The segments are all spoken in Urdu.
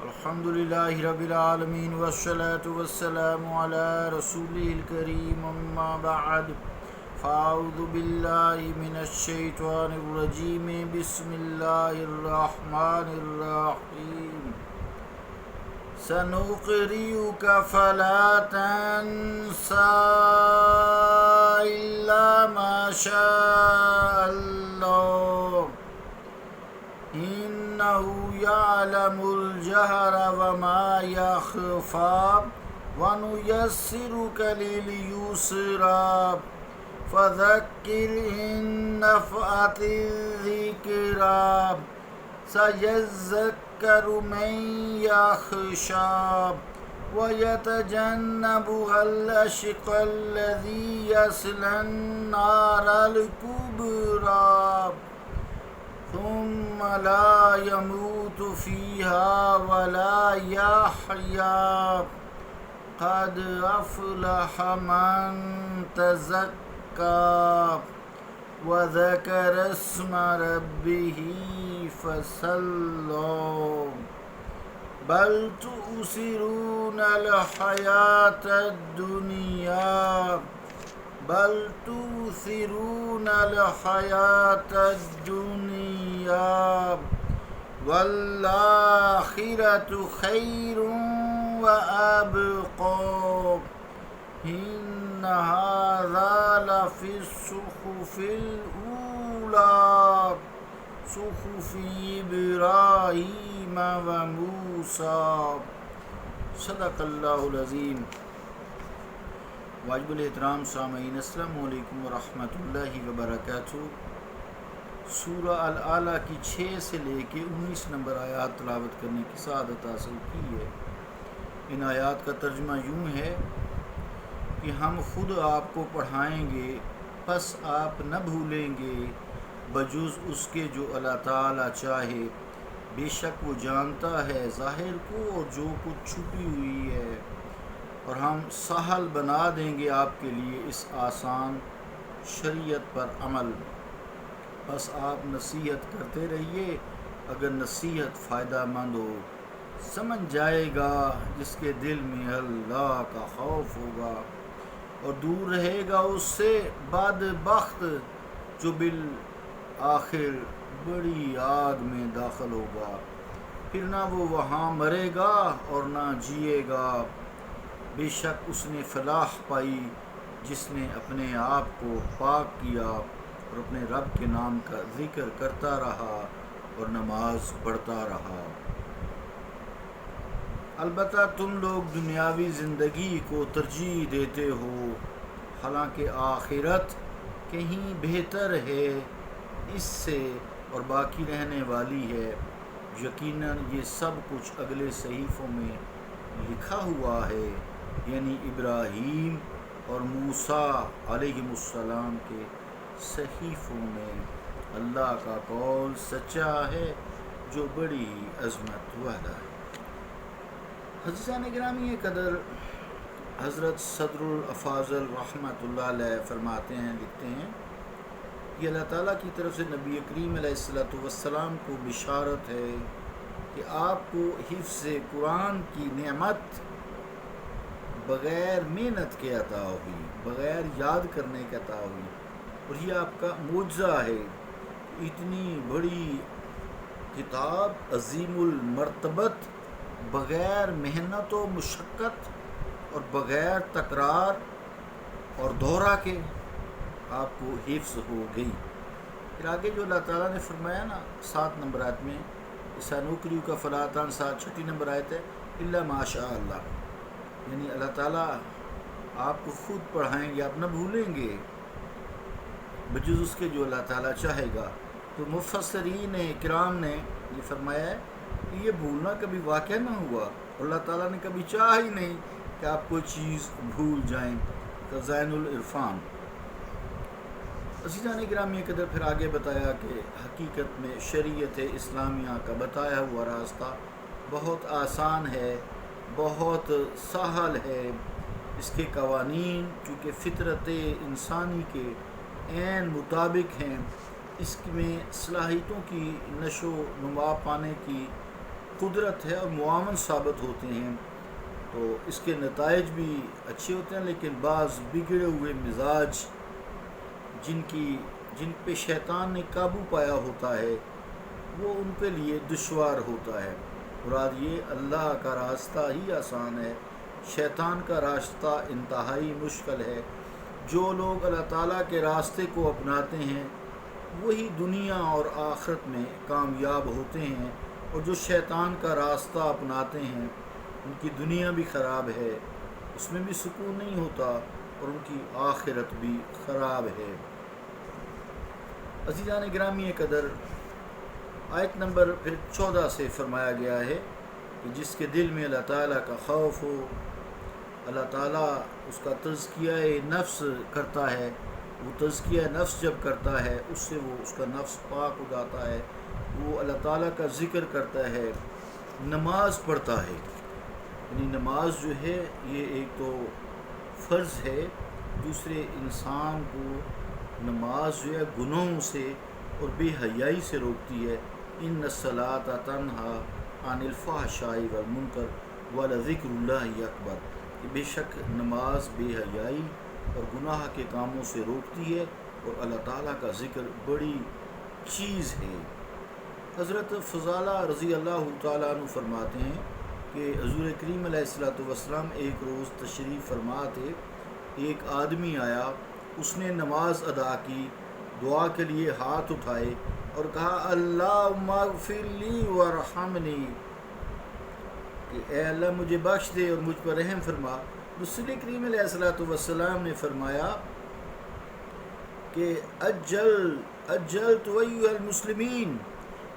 الحمد لله رب العالمين والصلاة والسلام على رسوله الكريم أما بعد فأعوذ بالله من الشيطان الرجيم بسم الله الرحمن الرحيم سنقرئك فلا تنسى إلا ما شاء الله إنه يعلم الجهر وما يخفى ونيسرك لليسرى فذكر إن نفعت الذكرى سيذكر من يخشى ويتجنبها الأشقى الذي يصلى النار الكبرى ثم لا يموت فيها ولا يحيا قد أفلح من تزكى وذكر اسم ربه فصلى بل تؤثرون الحياة الدنيا بل تؤثرون الحياة الدنيا والآخرة خير وأبقى إن هذا لفي الصحف الأولى صحف إبراهيم وموسى صدق اللہ العظیم۔ واجب الاحترام سامعین، السلام علیکم ورحمۃ اللہ وبرکاتہ۔ سورہ الاعلیٰ کی 6 سے لے کے 19 نمبر آیات تلاوت کرنے کی سعادت حاصل کی ہے۔ ان آیات کا ترجمہ یوں ہے کہ ہم خود آپ کو پڑھائیں گے، پس آپ نہ بھولیں گے بجز اس کے جو اللہ تعالیٰ چاہے، بے شک وہ جانتا ہے ظاہر کو اور جو کچھ چھپی ہوئی ہے، اور ہم سہل بنا دیں گے آپ کے لیے اس آسان شریعت پر عمل۔ بس آپ نصیحت کرتے رہیے، اگر نصیحت فائدہ مند ہو، سمجھ جائے گا جس کے دل میں اللہ کا خوف ہوگا، اور دور رہے گا اس سے بدبخت جو بالآخر بڑی آگ میں داخل ہوگا، پھر نہ وہ وہاں مرے گا اور نہ جیے گا۔ بے شک اس نے فلاح پائی جس نے اپنے آپ کو پاک کیا اور اپنے رب کے نام کا ذکر کرتا رہا اور نماز پڑھتا رہا۔ البتہ تم لوگ دنیاوی زندگی کو ترجیح دیتے ہو، حالانکہ آخرت کہیں بہتر ہے اس سے اور باقی رہنے والی ہے۔ یقیناً یہ سب کچھ اگلے صحیفوں میں لکھا ہوا ہے، یعنی ابراہیم اور موسیٰ علیہم السلام کے صحیفوں میں۔ اللہ کا قول سچا ہے جو بڑی ہی عظمت والا ہے۔ عزیزان گرامی قدر، حضرت صدر الافاضل رحمۃ اللہ علیہ فرماتے ہیں، لکھتے ہیں، یہ اللہ تعالیٰ کی طرف سے نبی کریم علیہ السلام کو بشارت ہے کہ آپ کو حفظ قرآن کی نعمت بغیر محنت کے عطا ہوئی، بغیر یاد کرنے کے عطا ہوئی، اور یہ آپ کا معجزہ ہے۔ اتنی بڑی کتاب عظیم المرتبت بغیر محنت و مشقت اور بغیر تکرار اور دہرا کے آپ کو حفظ ہو گئی۔ پھر آگے جو اللہ تعالیٰ نے فرمایا نا 7 نمبر آیت میں، سنقرئک فلا تنسیٰ، 6 نمبر آیت ہے، الا ما شاء اللہ، یعنی اللہ تعالیٰ آپ کو خود پڑھائیں گے، آپ نہ بھولیں گے بجز اس کے جو اللہ تعالیٰ چاہے گا۔ تو مفسرین کرام نے یہ فرمایا ہے کہ یہ بھولنا کبھی واقع نہ ہوا، اللہ تعالیٰ نے کبھی چاہا ہی نہیں کہ آپ کوئی چیز بھول جائیں۔ خزائن العرفان۔ عزیزان گرامی قدر، پھر آگے بتایا کہ حقیقت میں شریعت اسلامیہ کا بتایا ہوا راستہ بہت آسان ہے، بہت سہل ہے۔ اس کے قوانین چونکہ فطرت انسانی کے عین مطابق ہیں، اس میں صلاحیتوں کی نشو و نما پانے کی قدرت ہے اور معاون ثابت ہوتے ہیں، تو اس کے نتائج بھی اچھے ہوتے ہیں، لیکن بعض بگڑے ہوئے مزاج جن پہ شیطان نے قابو پایا ہوتا ہے وہ ان کے لیے دشوار ہوتا ہے۔ مراد یہ اللہ کا راستہ ہی آسان ہے، شیطان کا راستہ انتہائی مشکل ہے۔ جو لوگ اللہ تعالیٰ کے راستے کو اپناتے ہیں وہی دنیا اور آخرت میں کامیاب ہوتے ہیں، اور جو شیطان کا راستہ اپناتے ہیں ان کی دنیا بھی خراب ہے، اس میں بھی سکون نہیں ہوتا، اور ان کی آخرت بھی خراب ہے۔ عزیزان گرامی قدر، آیت نمبر پھر 14 سے فرمایا گیا ہے کہ جس کے دل میں اللہ تعالیٰ کا خوف ہو، اللہ تعالیٰ اس کا تزکیہ نفس کرتا ہے، وہ تزکیہ نفس جب کرتا ہے اس سے وہ اس کا نفس پاک ہو جاتا ہے، وہ اللہ تعالیٰ کا ذکر کرتا ہے، نماز پڑھتا ہے۔ یعنی نماز جو ہے یہ ایک تو فرض ہے، دوسرے انسان کو نماز جو ہے گناہوں سے اور بے حیائی سے روکتی ہے۔ ان الصلاۃ تنہی عن الفحشاء والمنکر ولذکر اللہ اکبر، کہ بے شک نماز بے حیائی اور گناہ کے کاموں سے روکتی ہے، اور اللہ تعالیٰ کا ذکر بڑی چیز ہے۔ حضرت فضالہ رضی اللہ تعالیٰ عنہ فرماتے ہیں کہ حضور کریم علیہ السلام ایک روز تشریف فرما تھے، ایک آدمی آیا، اس نے نماز ادا کی، دعا کے لیے ہاتھ اٹھائے اور کہا اللہم اغفر لی وارحمنی، کہ اے اللہ مجھے بخش دے اور مجھ پر رحم فرما۔ رسول کریم علیہ السلام نے فرمایا کہ اجلت ایھا المسلمین،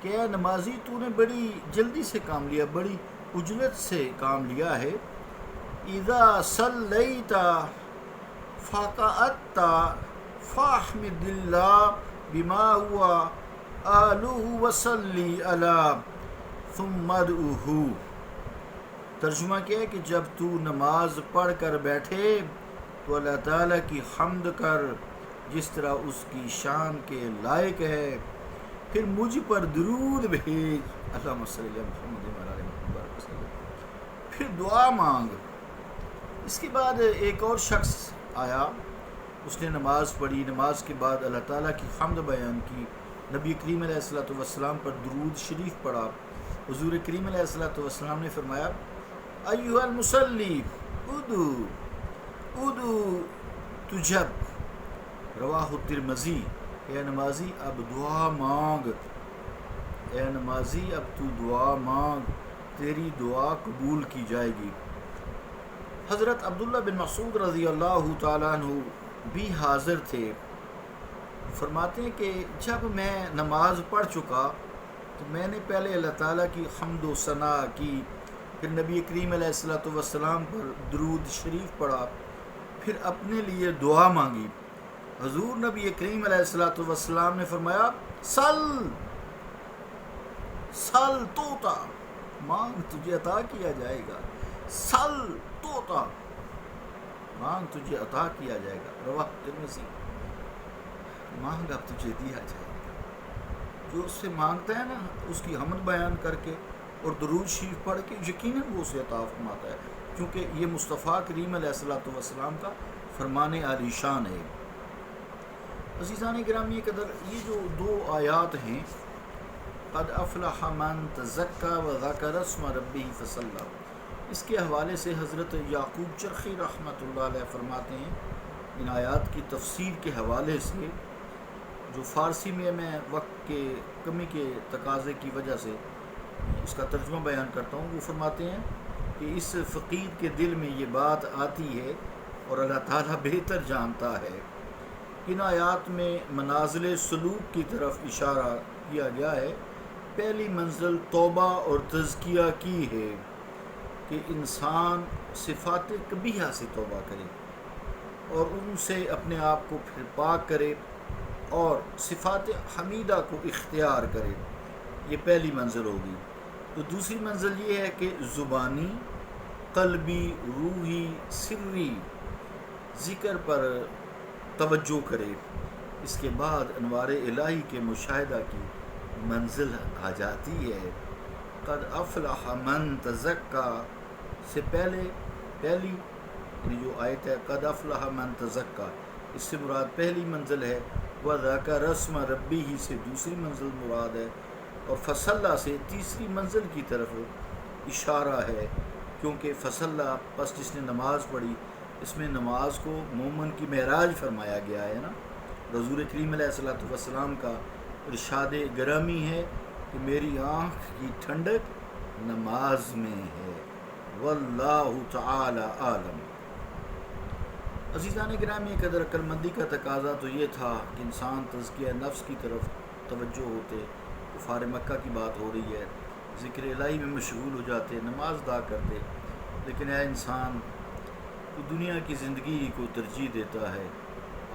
کہ اے نمازی تو نے بڑی جلدی سے کام لیا، بڑی اجلت سے کام لیا ہے۔ اذا صلیت فقعدت فاحمد اللہ بما ہوا اہلہ وصلی علی ثم ادعوہ۔ ترجمہ کیا ہے کہ جب تو نماز پڑھ کر بیٹھے تو اللہ تعالیٰ کی حمد کر جس طرح اس کی شان کے لائق ہے، پھر مجھ پر درود بھیج، اللہم صلی علی محمد وعلی آل محمد وسلم، پھر دعا مانگ۔ اس کے بعد ایک اور شخص آیا، اس نے نماز پڑھی، نماز کے بعد اللہ تعالیٰ کی حمد بیان کی، نبی کریم علیہ السلام پر درود شریف پڑھا۔ حضور کریم علیہ السلام نے فرمایا ایھا المصلی ادعو تجب، رواہ الترمذی، اے نمازی اب دعا مانگ، اے نمازی اب تو دعا مانگ، تیری دعا قبول کی جائے گی۔ حضرت عبداللہ بن مسعود رضی اللہ تعالیٰ عنہ بھی حاضر تھے، فرماتے ہیں کہ جب میں نماز پڑھ چکا تو میں نے پہلے اللہ تعالیٰ کی حمد و ثنا کی، پھر نبی کریم علیہ السلام پر درود شریف پڑھا، پھر اپنے لیے دعا مانگی۔ حضور نبی کریم علیہ السلام نے فرمایا سل توتا، مانگ تجھے عطا کیا جائے گا، سل توتا، مانگ تجھے عطا کیا جائے گا، رواہ ترمذی، مانگ اب تجھے دیا جائے گا۔ جو اس سے مانگتا ہے نا، اس کی حمد بیان کر کے اور درود شریف پڑھ کے، یقیناً وہ اسے عطا فرماتا ہے، کیونکہ یہ مصطفیٰ کریم علیہ السلام کا فرمان عالی شان ہے۔ عزیزان گرامی قدر، یہ جو دو آیات ہیں، قد افلح من تزکا وذکر اسم ربہ فصلی، اس کے حوالے سے حضرت یعقوب چرخی رحمۃ اللہ علیہ فرماتے ہیں، ان آیات کی تفسیر کے حوالے سے، جو فارسی میں وقت کے کمی کے تقاضے کی وجہ سے اس کا ترجمہ بیان کرتا ہوں، وہ فرماتے ہیں کہ اس فقیر کے دل میں یہ بات آتی ہے اور اللہ تعالیٰ بہتر جانتا ہے۔ ان آیات میں منازل سلوک کی طرف اشارہ کیا گیا ہے۔ پہلی منزل توبہ اور تزکیہ کی ہے کہ انسان صفات قبیحہ سے توبہ کرے اور ان سے اپنے آپ کو پھر پاک کرے اور صفات حمیدہ کو اختیار کرے، یہ پہلی منزل ہوگی۔ تو دوسری منزل یہ ہے کہ زبانی، قلبی، روحی، سری ذکر پر توجہ کرے۔ اس کے بعد انوار الہی کے مشاہدہ کی منزل آ جاتی ہے۔ قد افلح من تزکا سے پہلی یعنی جو آیت ہے قد افلح من تزکا، اس سے مراد پہلی منزل ہے، وذکر اسم ربہ سے دوسری منزل مراد ہے، اور فصلہ سے تیسری منزل کی طرف اشارہ ہے، کیونکہ فصلہ پس جس نے نماز پڑھی، اس میں نماز کو مومن کی معراج فرمایا گیا ہے نا۔ رسول کریم علیہ السلام کا ارشاد گرامی ہے کہ میری آنکھ کی ٹھنڈک نماز میں ہے، واللہ تعالی عالم۔ عزیزان گرامی، قدر عقل مندی کا تقاضا تو یہ تھا کہ انسان تزکیہ نفس کی طرف توجہ ہوتے، کفار مکہ کی بات ہو رہی ہے، ذکر الہی میں مشغول ہو جاتے، نماز ادا کرتے، لیکن اے انسان تو دنیا کی زندگی کو ترجیح دیتا ہے،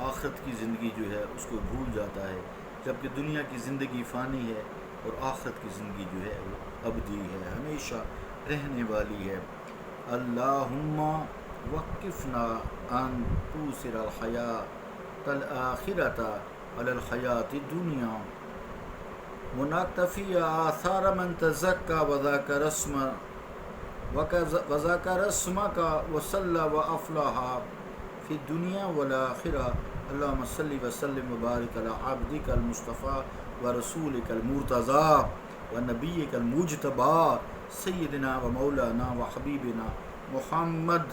آخرت کی زندگی جو ہے اس کو بھول جاتا ہے، جبکہ دنیا کی زندگی فانی ہے اور آخرت کی زندگی جو ہے وہ ابدی ہے، ہمیشہ رہنے والی ہے۔ اللہم وقفنا ان توسر الحیات الآخرۃ علی الحیات الدنیا ونقتفی آثار من تزکا وذکر اسمک وصلی وافلح فی الدنیا والآخرہ۔ اللہم صلی وسلم وبارک علی عبدک المصطفیٰ ورسولک المرتضی ونبیک المجتبی سیدنا و مولانا و حبیبنا محمد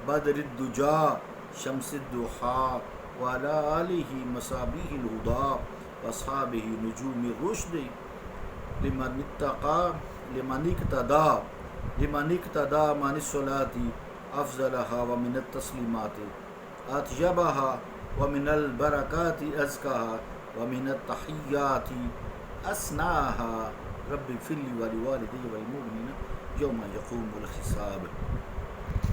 بدر الدجا شمس الضحیٰ وعلی آلہ مصابیح الہدیٰ واصحابہ نجوم الرشد لمن اقتدى من الصلاة افضلها ومن التسلیمات اطیبها ومن البرکات ازکاها ومن التحیات اسناها رب اغفر لی ولوالدی والمؤمنین یوم یقوم الحساب۔